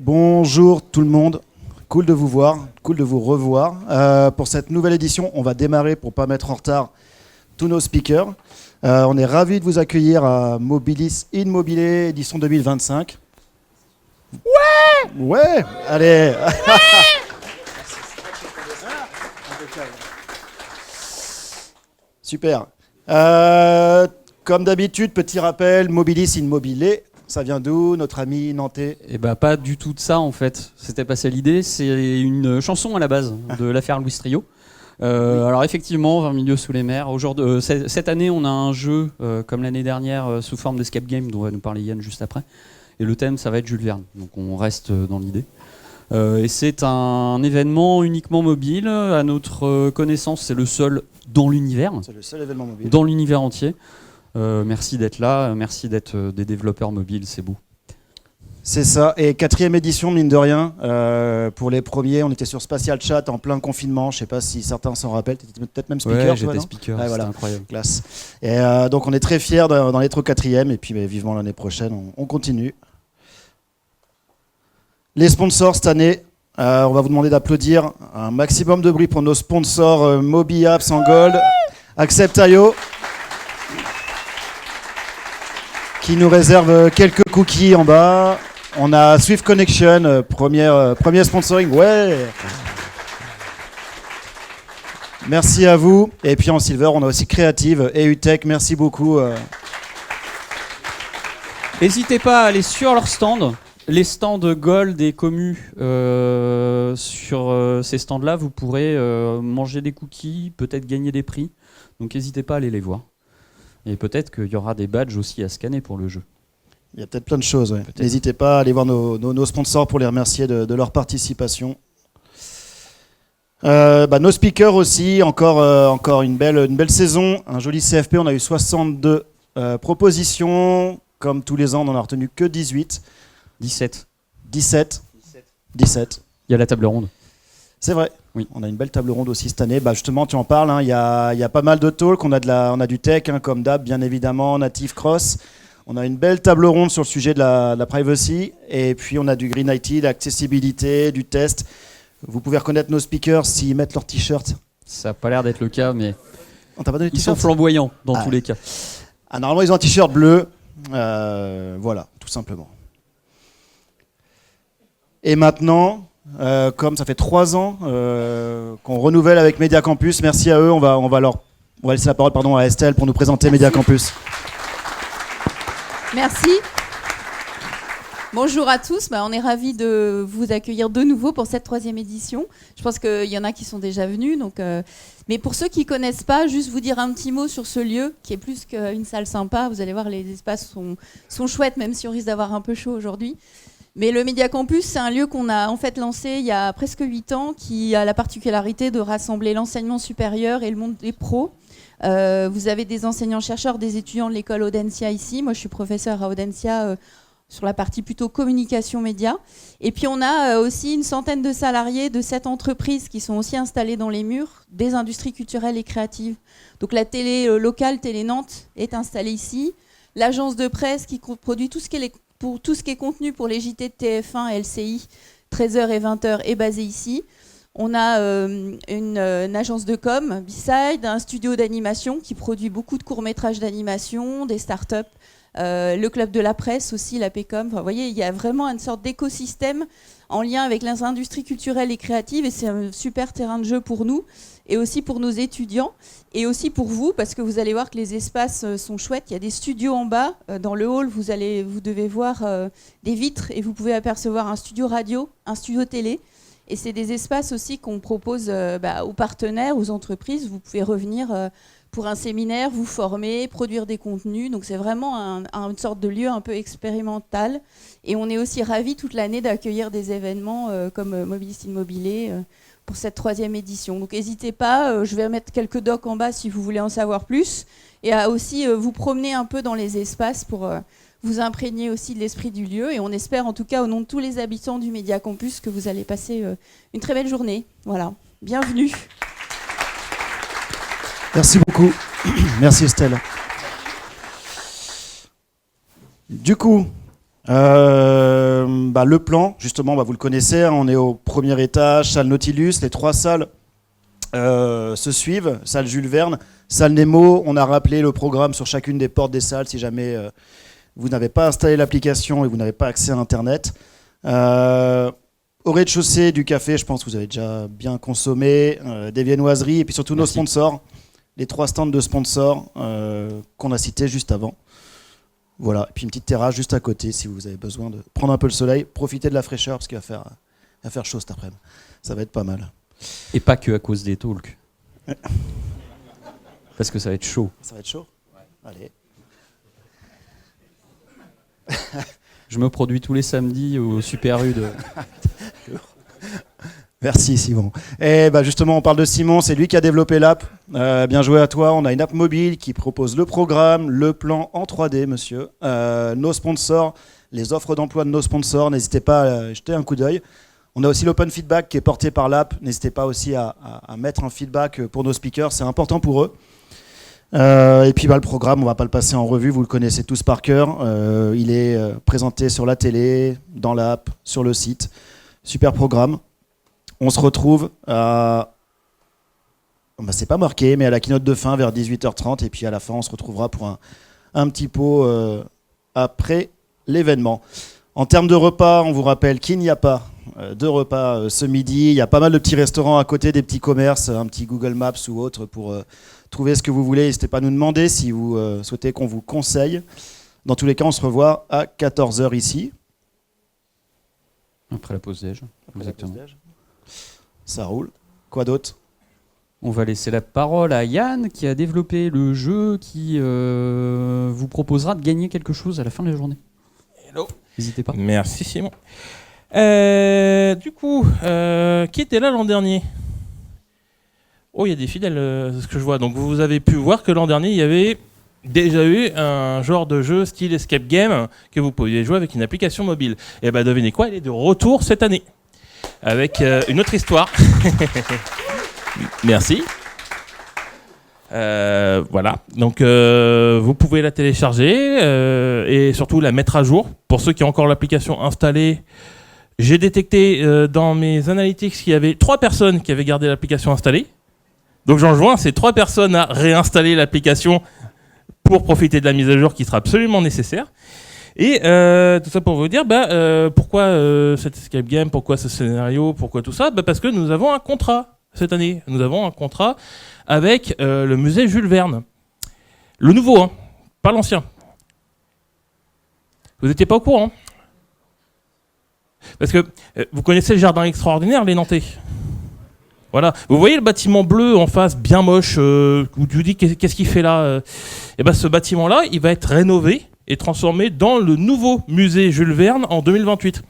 Bonjour tout le monde, cool de vous voir, cool de vous revoir. Pour cette nouvelle édition, on va démarrer pour ne pas mettre en retard tous nos speakers. On est ravis de vous accueillir à Mobilis Immobilier édition 2025. Ouais, allez. Super. Comme d'habitude, petit rappel, Mobilis Immobilier. Ça vient d'où, notre ami nantais? Eh ben, pas du tout de ça en fait. C'était pas ça l'idée. C'est une chanson à la base de l'affaire Louis Trio. Alors effectivement, 20 milieux sous les mers. Cette année, on a un jeu comme l'année dernière sous forme d'escape game dont va nous parler Yann juste après. Et le thème, ça va être Jules Verne. Donc on reste dans l'idée. Et c'est un événement uniquement mobile. À notre connaissance, c'est le seul dans l'univers. C'est le seul événement mobile. Dans l'univers entier. Merci d'être là, merci d'être des développeurs mobiles, c'est beau. C'est ça, et 4e édition, mine de rien. Pour les premiers, on était sur Spatial Chat en plein confinement. Je ne sais pas si certains s'en rappellent, tu étais peut-être même speaker. Ouais, j'étais speaker, c'était incroyable. Classe. Et donc on est très fiers d'en être au 4e, et puis vivement l'année prochaine, on continue. Les sponsors cette année, on va vous demander d'applaudir un maximum de bruit pour nos sponsors Mobi Apps en Gold, Accept.io, qui nous réserve quelques cookies en bas. On a Swift Connection, premier sponsoring. Ouais. Merci à vous. Et puis en silver, on a aussi Creative et UTech. Merci beaucoup. N'hésitez pas à aller sur leur stand. Les stands Gold et Commu, sur ces stands-là, vous pourrez manger des cookies, peut-être gagner des prix. Donc n'hésitez pas à aller les voir. Et peut-être qu'il y aura des badges aussi à scanner pour le jeu. Il y a peut-être plein de choses. Ouais. N'hésitez pas à aller voir nos sponsors pour les remercier de leur participation. Nos speakers aussi, encore une belle saison. Un joli CFP, on a eu 62 propositions. Comme tous les ans, on n'en a retenu que 18. 17. 17. Il y a la table ronde. C'est vrai. Oui. On a une belle table ronde aussi cette année. Justement, tu en parles. Il y a pas mal de talks. On a du tech, comme d'hab, bien évidemment, Native Cross. On a une belle table ronde sur le sujet de la privacy. Et puis, on a du Green IT, de l'accessibilité, du test. Vous pouvez reconnaître nos speakers s'ils mettent leur t-shirt. Ça n'a pas l'air d'être le cas, mais on t'a pas donné ils sont flamboyants dans tous les cas. Normalement, ils ont un t-shirt bleu. Voilà, tout simplement. Et maintenant, comme ça fait 3 ans qu'on renouvelle avec Media Campus, merci à eux. On va laisser la parole à Estelle pour nous présenter Media Campus. Merci. Bonjour à tous, on est ravis de vous accueillir de nouveau pour cette 3e édition. Je pense qu'il y en a qui sont déjà venus. Mais pour ceux qui ne connaissent pas, juste vous dire un petit mot sur ce lieu qui est plus qu'une salle sympa. Vous allez voir, les espaces sont chouettes, même si on risque d'avoir un peu chaud aujourd'hui. Mais le Media Campus, c'est un lieu qu'on a en fait lancé il y a presque 8 ans, qui a la particularité de rassembler l'enseignement supérieur et le monde des pros. Vous avez des enseignants-chercheurs, des étudiants de l'école Audencia ici. Moi, je suis professeure à Audencia sur la partie plutôt communication média. Et puis, on a aussi une centaine de salariés de 7 entreprises qui sont aussi installées dans les murs des industries culturelles et créatives. Donc, la télé locale, Télé Nantes, est installée ici. L'agence de presse qui produit tout ce qui est contenu pour les JT de TF1 et LCI, 13h et 20h, est basée ici. On a une agence de com, B-Side, un studio d'animation qui produit beaucoup de courts-métrages d'animation, des startups, le club de la presse aussi, la PCOM. Vous voyez, il y a vraiment une sorte d'écosystème en lien avec les industries culturelles et créatives, et c'est un super terrain de jeu pour nous, et aussi pour nos étudiants, et aussi pour vous, parce que vous allez voir que les espaces sont chouettes. Il y a des studios en bas. Dans le hall, vous devez voir des vitres, et vous pouvez apercevoir un studio radio, un studio télé. Et c'est des espaces aussi qu'on propose aux partenaires, aux entreprises. Vous pouvez revenir pour un séminaire, vous former, produire des contenus. Donc c'est vraiment une sorte de lieu un peu expérimental. Et on est aussi ravis toute l'année d'accueillir des événements comme Mobilis Immobilier pour cette 3e édition. Donc n'hésitez pas, je vais mettre quelques docs en bas si vous voulez en savoir plus. Et à aussi vous promener un peu dans les espaces pour vous imprégner aussi de l'esprit du lieu. Et on espère en tout cas au nom de tous les habitants du Media Campus que vous allez passer une très belle journée. Voilà, bienvenue. Merci beaucoup. Merci Estelle. Du coup, Le plan, justement, vous le connaissez, hein, on est au premier étage, salle Nautilus, les 3 salles se suivent, salle Jules Verne, salle Nemo. On a rappelé le programme sur chacune des portes des salles si jamais vous n'avez pas installé l'application et vous n'avez pas accès à Internet. Au rez-de-chaussée du café, je pense que vous avez déjà bien consommé, des viennoiseries et puis surtout nos sponsors, les 3 stands de sponsors qu'on a cités juste avant. Voilà, et puis une petite terrasse juste à côté si vous avez besoin de prendre un peu le soleil, profiter de la fraîcheur parce qu'il va faire chaud cet après-midi. Ça va être pas mal. Et pas que à cause des talks. Parce que ça va être chaud. Ça va être chaud ? Ouais. Allez. Je me produis tous les samedis au Super U de... Merci Simon. Et justement, on parle de Simon, c'est lui qui a développé l'app. Bien joué à toi. On a une app mobile qui propose le programme, le plan en 3D, monsieur. Nos sponsors, les offres d'emploi de nos sponsors, n'hésitez pas à jeter un coup d'œil. On a aussi l'open feedback qui est porté par l'app. N'hésitez pas aussi à mettre un feedback pour nos speakers, c'est important pour eux. Et puis le programme, on ne va pas le passer en revue, vous le connaissez tous par cœur. Il est présenté sur la télé, dans l'app, sur le site. Super programme. On se retrouve à... c'est pas marqué, mais à la keynote de fin vers 18h30. Et puis à la fin, on se retrouvera pour un petit pot après l'événement. En termes de repas, on vous rappelle qu'il n'y a pas de repas ce midi. Il y a pas mal de petits restaurants à côté, des petits commerces, un petit Google Maps ou autre pour trouver ce que vous voulez. N'hésitez pas à nous demander si vous souhaitez qu'on vous conseille. Dans tous les cas, on se revoit à 14h ici. Après la pause déj. Exactement. Ça roule. Quoi d'autre ? On va laisser la parole à Yann qui a développé le jeu qui vous proposera de gagner quelque chose à la fin de la journée. Hello. N'hésitez pas. Merci Simon. Du coup, qui était là l'an dernier ? Oh, il y a des fidèles, ce que je vois. Donc vous avez pu voir que l'an dernier, il y avait déjà eu un genre de jeu style escape game que vous pouviez jouer avec une application mobile. Et devinez quoi, il est de retour cette année. Avec une autre histoire. Merci. Voilà. Donc vous pouvez la télécharger et surtout la mettre à jour. Pour ceux qui ont encore l'application installée, j'ai détecté dans mes analytics qu'il y avait 3 personnes qui avaient gardé l'application installée. Donc j'enjoins ces 3 personnes à réinstaller l'application pour profiter de la mise à jour qui sera absolument nécessaire. Et tout ça pour vous dire pourquoi cet escape game, pourquoi ce scénario, pourquoi tout ça, parce que nous avons un contrat cette année. Nous avons un contrat avec le musée Jules Verne. Le nouveau, hein, pas l'ancien. Vous n'étiez pas au courant ? Parce que vous connaissez le jardin extraordinaire, les Nantais. Voilà. Vous voyez le bâtiment bleu en face, bien moche, où tu vous dis qu'est-ce qu'il fait là ? Ce bâtiment-là, il va être rénové et transformé dans le nouveau musée Jules Verne en 2028.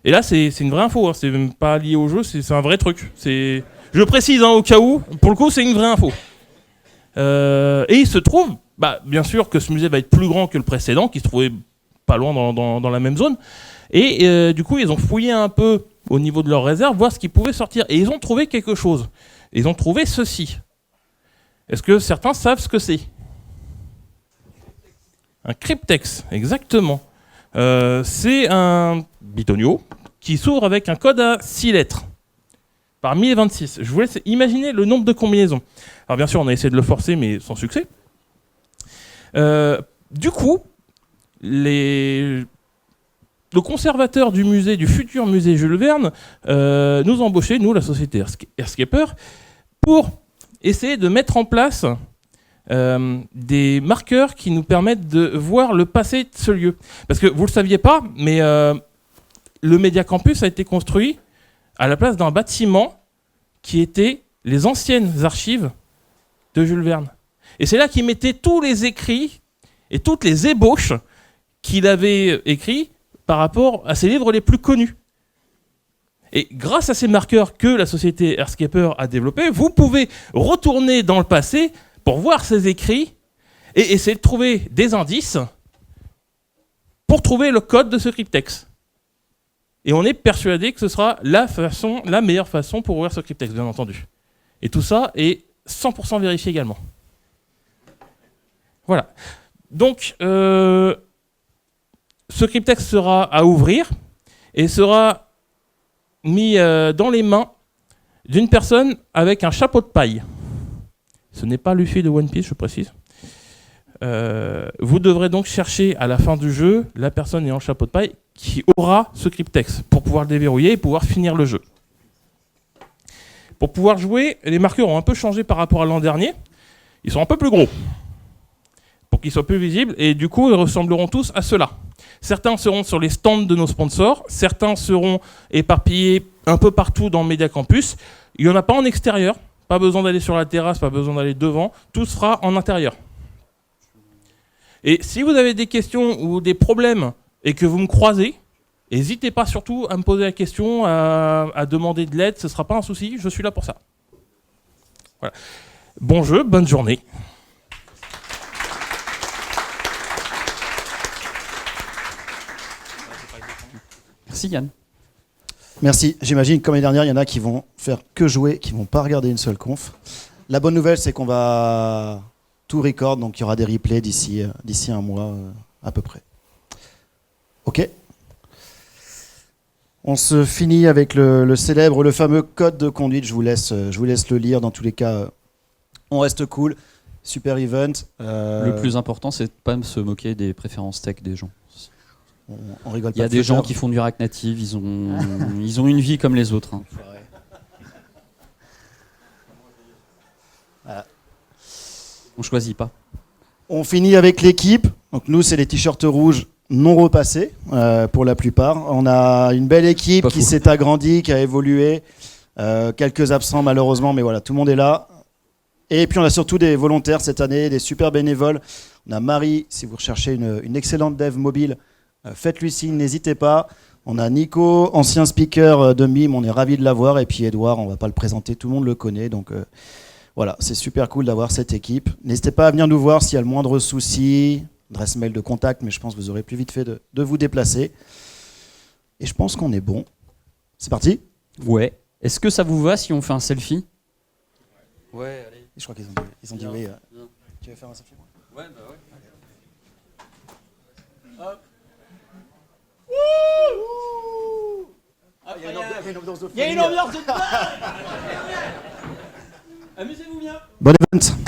Et là, c'est une vraie info, hein. C'est même pas lié au jeu, c'est un vrai truc. Je précise au cas où, pour le coup, c'est une vraie info. Et il se trouve, bien sûr, que ce musée va être plus grand que le précédent, qui se trouvait pas loin dans la même zone. Et du coup, ils ont fouillé un peu au niveau de leur réserve, voir ce qui pouvait sortir. Et ils ont trouvé quelque chose. Ils ont trouvé ceci. Est-ce que certains savent ce que c'est ? Un cryptex, exactement. C'est un bitonio qui s'ouvre avec un code à 6 lettres par 1026. Je vous laisse imaginer le nombre de combinaisons. Alors bien sûr, on a essayé de le forcer, mais sans succès. Du coup, le conservateur du musée, du futur musée Jules Verne, nous a embauché, nous, la société Earthscaper, pour essayer de mettre en place des marqueurs qui nous permettent de voir le passé de ce lieu. Parce que vous ne le saviez pas, mais le Média Campus a été construit à la place d'un bâtiment qui était les anciennes archives de Jules Verne. Et c'est là qu'il mettait tous les écrits et toutes les ébauches qu'il avait écrits par rapport à ses livres les plus connus. Et grâce à ces marqueurs que la société Earthscaper a développés, vous pouvez retourner dans le passé pour voir ces écrits et essayer de trouver des indices pour trouver le code de ce cryptex. Et on est persuadé que ce sera la meilleure façon pour ouvrir ce cryptex, bien entendu. Et tout ça est 100% vérifié également. Voilà. Donc, ce cryptex sera à ouvrir et sera mis dans les mains d'une personne avec un chapeau de paille. Ce n'est pas Luffy de One Piece, je précise. Vous devrez donc chercher à la fin du jeu la personne ayant le chapeau de paille qui aura ce cryptex pour pouvoir le déverrouiller et pouvoir finir le jeu. Pour pouvoir jouer, les marqueurs ont un peu changé par rapport à l'an dernier. Ils sont un peu plus gros pour qu'ils soient plus visibles et du coup ils ressembleront tous à ceux-là. Certains seront sur les stands de nos sponsors, certains seront éparpillés un peu partout dans Media Campus. Il n'y en a pas en extérieur, pas besoin d'aller sur la terrasse, pas besoin d'aller devant, tout sera en intérieur. Et si vous avez des questions ou des problèmes et que vous me croisez, n'hésitez pas surtout à me poser la question, à demander de l'aide, ce ne sera pas un souci, je suis là pour ça. Voilà. Bon jeu, bonne journée. Merci Yann. Merci. J'imagine que comme l'année dernière, il y en a qui vont faire que jouer, qui vont pas regarder une seule conf. La bonne nouvelle, c'est qu'on va tout record, donc il y aura des replays d'ici un mois à peu près. Ok. On se finit avec le célèbre, le fameux code de conduite. Je vous laisse le lire. Dans tous les cas, on reste cool. Super event. Le plus important, c'est de pas se moquer des préférences tech des gens. On rigole pas. Il y a des gens qui font du React Native, ils ont une vie comme les autres. Hein. Voilà. On choisit pas. On finit avec l'équipe. Donc nous, c'est les t-shirts rouges non repassés pour la plupart. On a une belle équipe qui s'est agrandie, qui a évolué. Quelques absents malheureusement, mais voilà, tout le monde est là. Et puis on a surtout des volontaires cette année, des super bénévoles. On a Marie, si vous recherchez une excellente dev mobile, faites-lui signe, n'hésitez pas. On a Nico, ancien speaker de MIME, on est ravis de l'avoir. Et puis Edouard, on ne va pas le présenter, tout le monde le connaît. Donc voilà, c'est super cool d'avoir cette équipe. N'hésitez pas à venir nous voir s'il y a le moindre souci. Adresse mail de contact, mais je pense que vous aurez plus vite fait de vous déplacer. Et je pense qu'on est bon. C'est parti ? Ouais. Est-ce que ça vous va si on fait un selfie ? Ouais, allez. Je crois qu'ils ont dit oui. Tu veux faire un selfie ? Ouais, bah ouais. Hop. Il y a une ambiance de folie. Il y a une ambiance de dingue. Amusez-vous bien. Bon event.